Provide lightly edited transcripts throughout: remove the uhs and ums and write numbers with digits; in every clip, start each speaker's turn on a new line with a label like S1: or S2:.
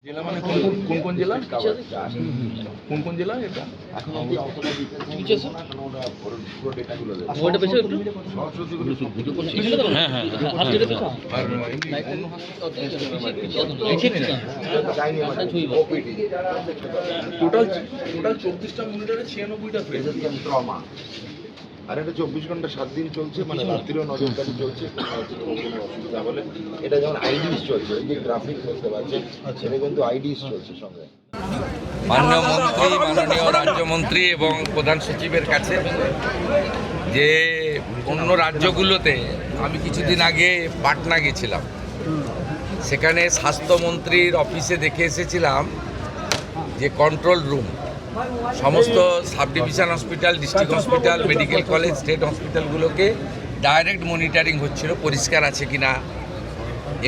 S1: জেলা মানে কোন কোন কোন জেলা? কোন কোন জেলা এটা?
S2: এখন অবধি অতটা ডিটেইলস না, কারণ ওটা পুরো ডেটাগুলো দেবে।
S3: ওটা বেশি একটু
S2: সরাসরি ভিডিও করছি।
S3: হ্যাঁ হ্যাঁ হাত ধরে তো
S1: আর এমনি অন্য
S2: যাইনি মানে ওপিডি
S1: টোটাল 24টা মনিটরে 96টা ফেল।
S2: ট্রমা। আর এটা 24 ঘন্টা 7 দিন চলছে, মানে রাত্রিও নজরদারি চলছে। কোনো অসুবিধা হলে এটা যেমন আইডিস চলছে, এই যে গ্রাফিক করতে পারছেন, সেটা কিন্তু আইডিস চলছে সঙ্গে।
S4: মাননীয় মন্ত্রী, মাননীয় রাজ্যমন্ত্রী এবং প্রধান সচিবের কাছে যে অন্য রাজ্যগুলোতে আমি কিছুদিন আগে পাটনা গেছিলাম, সেখানে স্বাস্থ্যমন্ত্রীর অফিসে দেখে এসেছিলাম যে কন্ট্রোল রুম সমস্ত sub division hospital, district hospital, medical college, state হসপিটালগুলোকে ডাইরেক্ট মনিটরিং হচ্ছিল, পরিষ্কার আছে কিনা,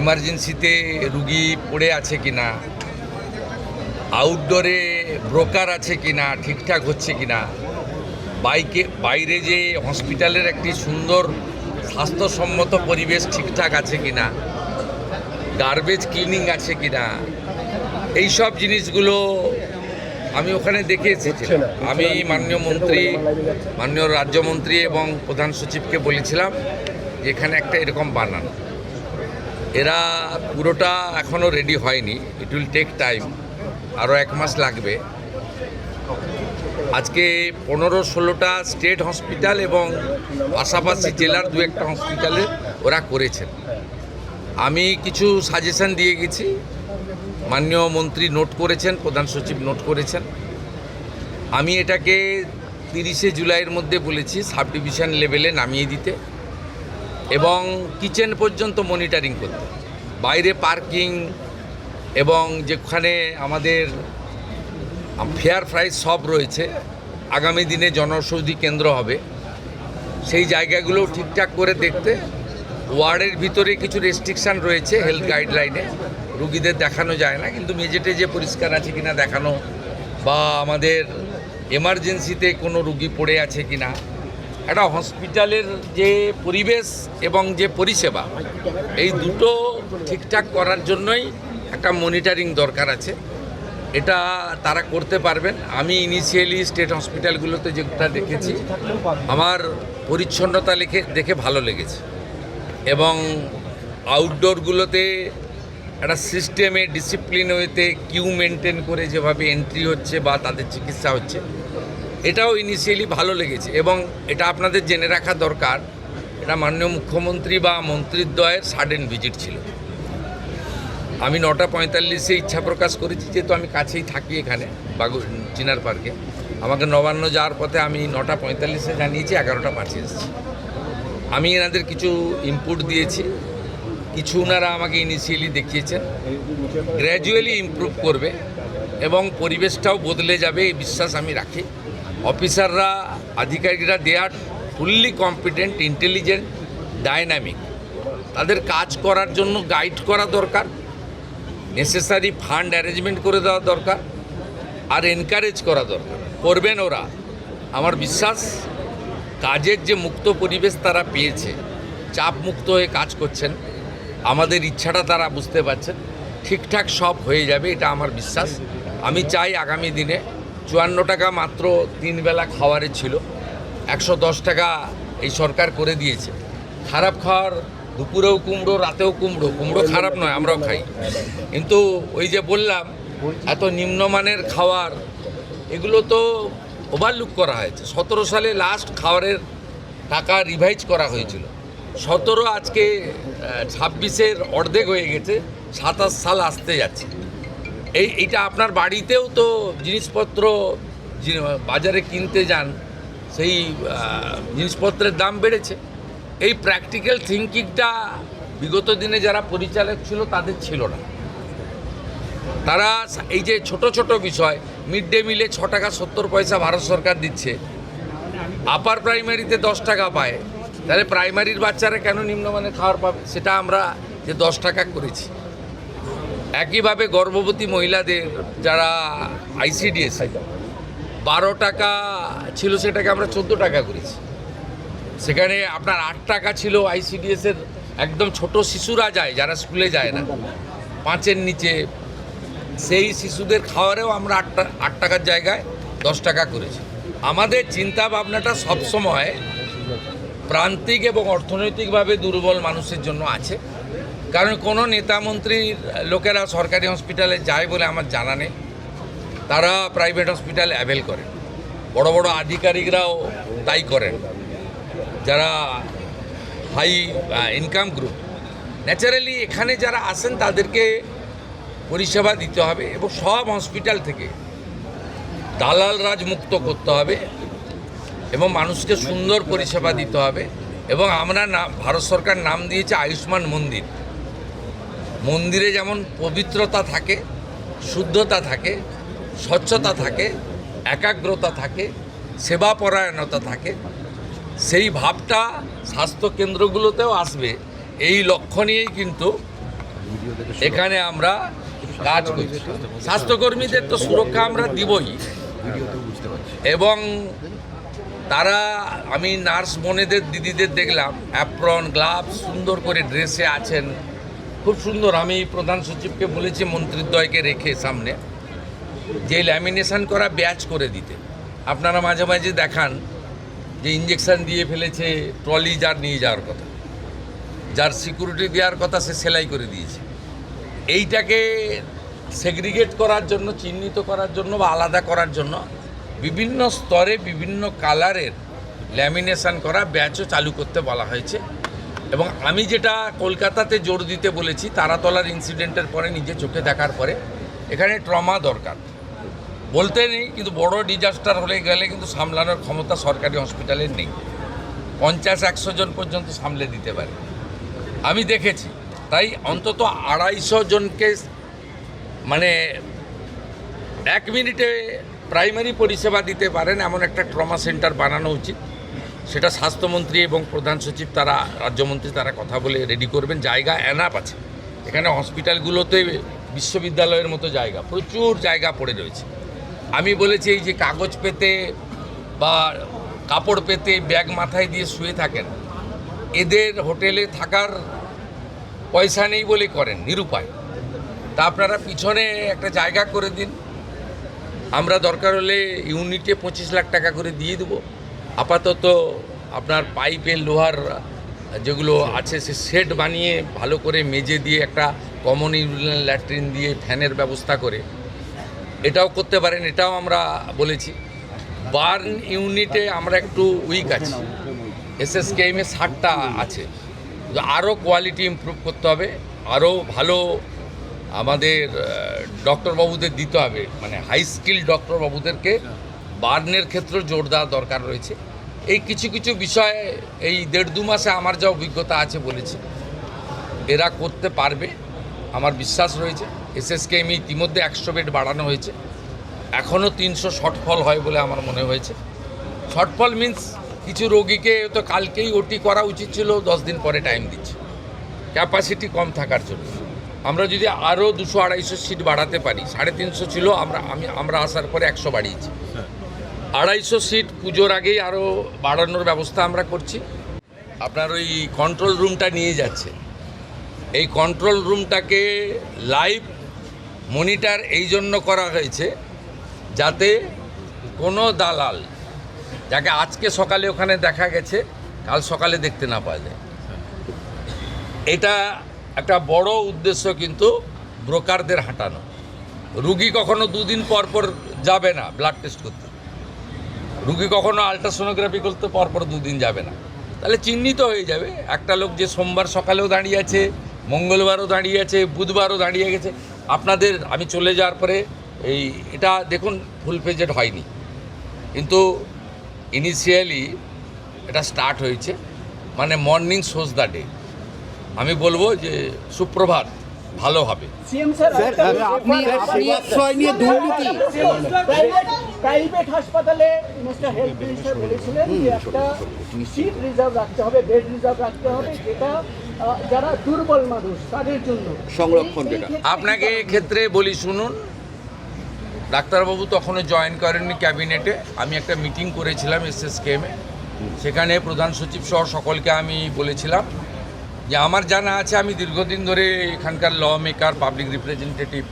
S4: এমার্জেন্সিতে রুগী পড়ে আছে কিনা, আউটডোরে ব্রোকার আছে কিনা, ঠিকঠাক হচ্ছে কিনা, বাইরে যে হসপিটালের একটি সুন্দর স্বাস্থ্যসম্মত পরিবেশ ঠিকঠাক আছে কিনা, গার্বেজ ক্লিনিং আছে কিনা, এই সব জিনিসগুলো আমি ওখানে দেখে এসেছিলাম। আমি মাননীয় মন্ত্রী, মাননীয় রাজ্যমন্ত্রী এবং প্রধান সচিবকে বলেছিলাম যে এখানে একটা এরকম বানান। এরা পুরোটা এখনও রেডি হয়নি, ইট উইল টেক টাইম, আরও 1 মাস লাগবে। আজকে 15-16টা স্টেট হসপিটাল এবং পাশাপাশি জেলার 2-1টা হসপিটালে ওরা করেছেন। আমি কিছু সাজেশন দিয়ে গেছি, মাননীয় মন্ত্রী নোট করেছেন, প্রধান সচিব নোট করেছেন। আমি এটাকে 30শে জুলাইয়ের মধ্যে বলেছি সাব ডিভিশন লেভেলে নামিয়ে দিতে এবং কিচেন পর্যন্ত মনিটরিং করতে, বাইরে পার্কিং এবং যেখানে আমাদের ফেয়ার প্রাইস সব রয়েছে, আগামী দিনে জনঔষধি কেন্দ্র হবে, সেই জায়গাগুলো ঠিকঠাক করে দেখতে। ওয়ার্ডের ভিতরে কিছু রেস্ট্রিকশান রয়েছে হেলথ গাইডলাইনে, রুগীদের দেখানো যায় না, কিন্তু মেঝেটে যে পরিষ্কার আছে কিনা দেখানো, বা আমাদের এমার্জেন্সিতে কোনো রুগী পড়ে আছে কিনা, একটা হসপিটালের যে পরিবেশ এবং যে পরিষেবা, এই দুটো ঠিকঠাক করার জন্যই একটা মনিটরিং দরকার আছে। এটা তারা করতে পারবেন। আমি ইনিশিয়ালি স্টেট হসপিটালগুলোতে যেটা দেখেছি, আমার পরিচ্ছন্নতা দেখে ভালো লেগেছে এবং আউটডোরগুলোতে একটা সিস্টেমে ডিসিপ্লিন ওয়েতে কিউ মেনটেন করে যেভাবে এন্ট্রি হচ্ছে বা তাদের চিকিৎসা হচ্ছে, এটাও ইনিশিয়ালি ভালো লেগেছে। এবং এটা আপনাদের জেনে রাখা দরকার, এটা মাননীয় মুখ্যমন্ত্রী বা মন্ত্রীদ্বয়ের সাডেন ভিজিট ছিল। আমি 9:45-এ ইচ্ছা প্রকাশ করেছি, যেহেতু আমি কাছেই থাকি এখানে চিনার পার্কে, আমাকে নবান্ন যাওয়ার পথে আমি 9:45-এ জানিয়েছি, 11:05 এসেছি। আমি এনাদের কিছু ইনপুট দিয়েছি, কিছু ওনারা আমাকে ইনিশিয়ালি দেখিয়েছেন, গ্র্যাজুয়ালি ইমপ্রুভ করবে এবং পরিবেশটাও বদলে যাবে এই বিশ্বাস আমি রাখি। অফিসাররা, আধিকারিকরা দে আর ফুললি কম্পিটেন্ট, ইন্টেলিজেন্ট, ডাইনামিক। তাদের কাজ করার জন্য গাইড করা দরকার, নেসেসারি ফান্ড অ্যারেঞ্জমেন্ট করে দেওয়া দরকার, আর এনকারেজ করা দরকার। করবেন ওরা, আমার বিশ্বাস। কাজের যে মুক্ত পরিবেশ তারা পেয়েছে, চাপ মুক্ত হয়ে কাজ করছেন, আমাদের ইচ্ছাটা তারা বুঝতে পারছেন, ঠিকঠাক সব হয়ে যাবে, এটা আমার বিশ্বাস। আমি চাই আগামী দিনে 54 টাকা মাত্র 3 বেলা খাওয়ারে ছিল, 110 টাকা এই সরকার করে দিয়েছে। খারাপ খাওয়ার, দুপুরেও কুমড়ো, রাতেও কুমড়ো, কুমড়ো খারাপ নয়, আমরাও খাই, কিন্তু ওই যে বললাম এত নিম্নমানের খাওয়ার, এগুলো তো ওভারলুক করা হয়েছে। 17 সালে লাস্ট খাওয়ারের টাকা রিভাইজ করা হয়েছিল, 17 আজকে 26-এর অর্ধেক হয়ে গেছে, 27 সাল আসতে যাচ্ছে। এইটা আপনার বাড়িতেও তো জিনিসপত্র বাজারে কিনতে যান, সেই জিনিসপত্রের দাম বেড়েছে। এই প্র্যাকটিক্যাল থিঙ্কিংটা বিগত দিনে যারা পরিচালক ছিল তাদের ছিল না। তারা এই যে ছোট ছোট বিষয়, মিড ডে মিলে 6 টাকা 70 পয়সা ভারত সরকার দিচ্ছে, আপার প্রাইমারিতে 10 টাকা পায়, তাহলে প্রাইমারির বাচ্চারা কেন নিম্নমানের খাবার পাবে? সেটা আমরা যে 10 টাকা করেছি। একইভাবে গর্ভবতী মহিলাদের যারা আইসিডিএস 12 টাকা ছিল, সেটাকে আমরা 14 টাকা করেছি। সেখানে আপনার 8 টাকা ছিল আইসিডিএসের, একদম ছোট শিশুরা যায় যারা স্কুলে যায় না, 5-এর নিচে সেই শিশুদের খাওয়ারেও আমরা 8 টাকার জায়গায় 10 টাকা করেছি। আমাদের চিন্তা ভাবনাটা সবসময় প্রান্তিক এবং অর্থনৈতিকভাবে দুর্বল মানুষের জন্য আছে, কারণ কোনো নেতা মন্ত্রীর লোকেরা সরকারি হসপিটালে যায় বলে আমার জানা নেই, তারা প্রাইভেট হসপিটাল অ্যাভেল করে, বড় বড় আধিকারিকরাও তাই করেন, যারা হাই ইনকাম গ্রুপ। ন্যাচারালি এখানে যারা আসেন তাদেরকে পরিষেবা দিতে হবে এবং সব হসপিটাল থেকে দালাল রাজ মুক্ত করতে হবে এবং মানুষকে সুন্দর পরিষেবা দিতে হবে। এবং আমরা ভারত সরকার নাম দিয়েছে আয়ুষ্মান মন্দির। মন্দিরে যেমন পবিত্রতা থাকে, শুদ্ধতা থাকে, স্বচ্ছতা থাকে, একাগ্রতা থাকে, সেবাপরায়ণতা থাকে, সেই ভাবটা স্বাস্থ্যকেন্দ্রগুলোতেও আসবে, এই লক্ষ্য নিয়েই কিন্তু এখানে আমরা কাজ করছি। স্বাস্থ্যকর্মীদের তো সুরক্ষা আমরা দিবই, এবং তারা, আমি নার্স বোনেদের দিদিদের দেখলাম অ্যাপ্রন গ্লাভস সুন্দর করে ড্রেসে আছেন, খুব সুন্দর। আমি প্রধান সচিবকে বলেছি মন্ত্রীদ্বয়কে রেখে সামনে যে ল্যামিনেশন করা ব্যাচ করে দিতে। আপনারা মাঝে মাঝে দেখান যে ইঞ্জেকশন দিয়ে ফেলেছে, ট্রলি যার নিয়ে যাওয়ার কথা, যার সিকিউরিটি দেওয়ার কথা সে সেলাই করে দিয়েছে। এইটাকে সেগ্রিগেট করার জন্য, চিহ্নিত করার জন্য বা আলাদা করার জন্য বিভিন্ন স্তরে বিভিন্ন কালারের ল্যামিনেশন করা ব্যাচও চালু করতে বলা হয়েছে। এবং আমি যেটা কলকাতাতে জোর দিতে বলেছি, তারাতলার ইনসিডেন্টের পরে নিজে চোখে দেখার পরে, এখানে ট্রমা দরকার বলতে নেই, কিন্তু বড় ডিজাস্টার হলে গেলে কিন্তু সামলানোর ক্ষমতা সরকারি হসপিটালের নেই। 50-100 জন পর্যন্ত সামলে দিতে পারে, আমি দেখেছি। তাই অন্তত 250 জনকে মানে 1 মিনিটে প্রাইমারি পরিষেবা দিতে পারেন এমন একটা ট্রমা সেন্টার বানানো উচিত। সেটা স্বাস্থ্যমন্ত্রী এবং প্রধান সচিব, তারা রাজ্যমন্ত্রী, তারা কথা বলে রেডি করবেন। জায়গা এনাফ আছে এখানে, হসপিটালগুলোতে বিশ্ববিদ্যালয়ের মতো জায়গা, প্রচুর জায়গা পড়ে রয়েছে। আমি বলেছি এই যে কাগজ পেতে বা কাপড় পেতে ব্যাগ মাথায় দিয়ে শুয়ে থাকেন, এদের হোটেলে থাকার পয়সা নেই বলে করেন, নিরুপায়। তা আপনারা পিছনে একটা জায়গা করে দিন, আমরা দরকার হলে ইউনিটে 25 লাখ টাকা করে দিয়ে দেবো। আপাতত আপনার পাইপের লোহার যেগুলো আছে সে সেট বানিয়ে ভালো করে মেজে দিয়ে একটা কমন ইউরিনাল ল্যাট্রিন দিয়ে ফ্যানের ব্যবস্থা করে এটাও করতে পারেন, এটাও আমরা বলেছি। বার্ন ইউনিটে আমরা একটু উইক আছি, এসএসকেএমে 60টা আছে, আরও কোয়ালিটি ইমপ্রুভ করতে হবে, আরও ভালো আমাদের ডক্টরবাবুদের দিতে হবে, মানে হাই স্কিল ডক্টরবাবুদেরকে বার্নের ক্ষেত্রে জোর দেওয়া দরকার রয়েছে। এই কিছু কিছু বিষয়ে এই 1.5-2 মাসে আমার যা অভিজ্ঞতা আছে বলেছি, এরা করতে পারবে, আমার বিশ্বাস রয়েছে। এসএসকেএম ইতিমধ্যে 100 বেড বাড়ানো হয়েছে, এখনও 300 শর্টফল হয় বলে আমার মনে হয়েছে। শর্টফল মিন্স কিছু রোগীকে তো কালকেই ওটি করা উচিত ছিল, 10 দিন পরে টাইম দিচ্ছে ক্যাপাসিটি কম থাকার জন্য। আমরা যদি আরও 200-250 সিট বাড়াতে পারি, 350 ছিল, আমরা আসার পরে 100 বাড়িয়েছি, 250 সিট পুজোর আগেই আরও বাড়ানোর ব্যবস্থা আমরা করছি। আপনার ওই কন্ট্রোল রুমটা নিয়ে যাচ্ছে, এই কন্ট্রোল রুমটাকে লাইভ মনিটর এই জন্য করা হয়েছে যাতে কোনো দালাল, যাকে আজকে সকালে ওখানে দেখা গেছে, কাল সকালে দেখতে না পাওয়া যায়। এটা একটা বড় উদ্দেশ্য কিন্তু ব্রোকারদের হাঁটানো। রুগী কখনো 2 দিন পর পর যাবে না ব্লাড টেস্ট করতে, রুগী কখনো আলট্রাসোনোগ্রাফি করতে পরপর 2 দিন যাবে না, তাহলে চিহ্নিত হয়ে যাবে একটা লোক যে সোমবার সকালেও দাঁড়িয়ে আছে, মঙ্গলবারও দাঁড়িয়ে আছে, বুধবারও দাঁড়িয়ে গেছে। আপনাদের আমি চলে যাওয়ার পরে এটা দেখুন ফুল পেজেড হয়নি, কিন্তু ইনিশিয়ালি এটা স্টার্ট হয়েছে, মানে মর্নিং শোজ দ্য ডে। আমি বলবো যে সুপ্রভাত, ভালো হবে।
S5: প্রাইভেট হাসপাতালে মিস্টার হেলথ মিনিস্টার বলেছিলেন যে একটা সিট রিজার্ভ রাখতে হবে, বেড রিজার্ভ রাখতে হবে, যেটা যারা দুর্বল মানুষ তাদের জন্য সংরক্ষণ।
S4: আপনাকে ক্ষেত্রে বলি শুনুন, ডাক্তারবাবু তখনও জয়েন করেননি ক্যাবিনেটে, আমি একটা মিটিং করেছিলাম এসএসকেএমে, সেখানে প্রধান সচিব সহ সকলকে আমি বলেছিলাম যে আমার জানা আছে, আমি দীর্ঘদিন ধরে এখানকার ল মেকার, পাবলিক রিপ্রেজেন্টেটিভ,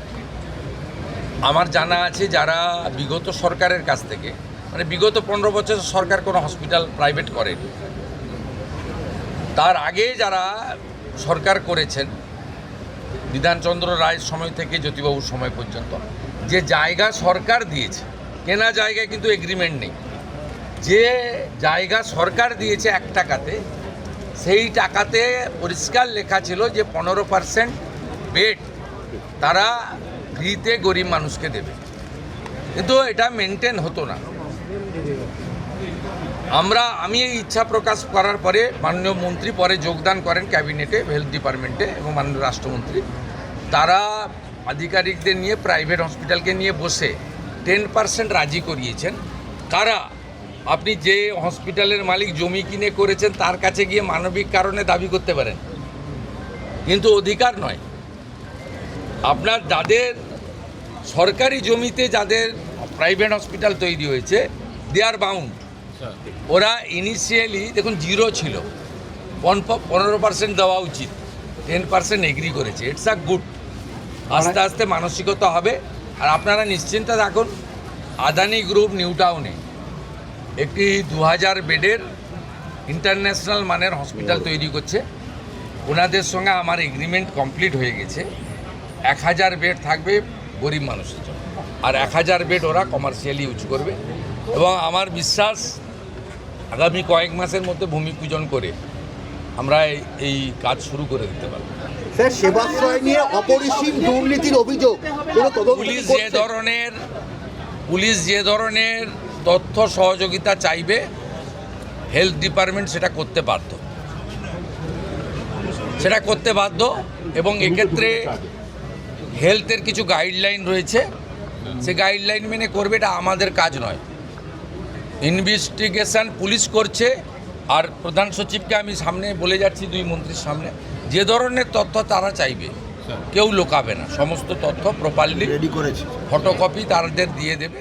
S4: আমার জানা আছে যারা বিগত সরকারের কাছ থেকে, মানে বিগত 15 বছর সরকার কোনো হসপিটাল প্রাইভেট করেনি, তার আগে যারা সরকার করেছেন বিধানচন্দ্র রায়ের সময় থেকে জ্যোতিবাবুর সময় পর্যন্ত, যে জায়গা সরকার দিয়েছে, কেনা জায়গায় কিন্তু এগ্রিমেন্ট নেই, যে জায়গা সরকার দিয়েছে 1 টাকাতে, সেই টাকাতে পরিষ্কার লেখা ছিল যে 15% বেড তারা ফ্রিতে গরিব মানুষকে দেবে, কিন্তু এটা মেনটেন হতো না। আমি এই ইচ্ছা প্রকাশ করার পরে মাননীয় মন্ত্রী পরে যোগদান করেন ক্যাবিনেটে, হেলথ ডিপার্টমেন্টে, এবং মাননীয় রাষ্ট্রমন্ত্রী তারা আধিকারিকদের নিয়ে প্রাইভেট হসপিটালকে নিয়ে বসে 10% রাজি করিয়েছেন। কারা? আপনি যে হসপিটালের মালিক জমি কিনে করেছেন তার কাছে গিয়ে মানবিক কারণে দাবি করতে পারেন, কিন্তু অধিকার নয়। আপনার যাদের সরকারি জমিতে যাদের প্রাইভেট হসপিটাল তৈরি হয়েছে, দে আর বাউন্ড। ওরা ইনিশিয়ালি দেখুন 0 ছিল, 15% দেওয়া উচিত, 10% এগ্রি করেছে। It's a good. আস্তে আস্তে মানসিকতা হবে। আর আপনারা নিশ্চিন্তে থাকুন, আদানি গ্রুপ নিউ টাউনে একটি 2000 বেডের ইন্টারন্যাশনাল মানের হসপিটাল তৈরি করছে। ওনাদের সঙ্গে আমার এগ্রিমেন্ট কমপ্লিট হয়ে গেছে। 1000 বেড থাকবে গরিব মানুষের জন্য, আর 1000 বেড ওরা কমার্শিয়ালি ইউজ করবে। এবং আমার বিশ্বাস আগামী কয়েক মাসের মধ্যে ভূমি পূজন করে আমরা এই কাজ শুরু করে দিতে পারব।
S6: স্যার, সেবাশ্রয় নিয়ে অপরিসীম দুর্নীতির অভিযোগ, কোনো তদন্ত
S4: পুলিশ যে ধরনের তথ্য সহযোগিতা চাইবে, হেলথ ডিপার্টমেন্ট সেটা করতে বাধ্য। এবং এক্ষেত্রে হেলথের কিছু গাইডলাইন রয়েছে, সে গাইডলাইন মেনে করবে। এটা আমাদের কাজ নয়। ইনভেস্টিগেশন পুলিশ করছে। আর প্রধান সচিবকে আমি সামনে বলে যাচ্ছি, 2 মন্ত্রীর সামনে, যে ধরনের তথ্য তারা চাইবে কেউ লোকাবে না, সমস্ত তথ্য প্রপারলি
S6: রেডি করেছে,
S4: ফটোকপি তাদের দিয়ে দেবে।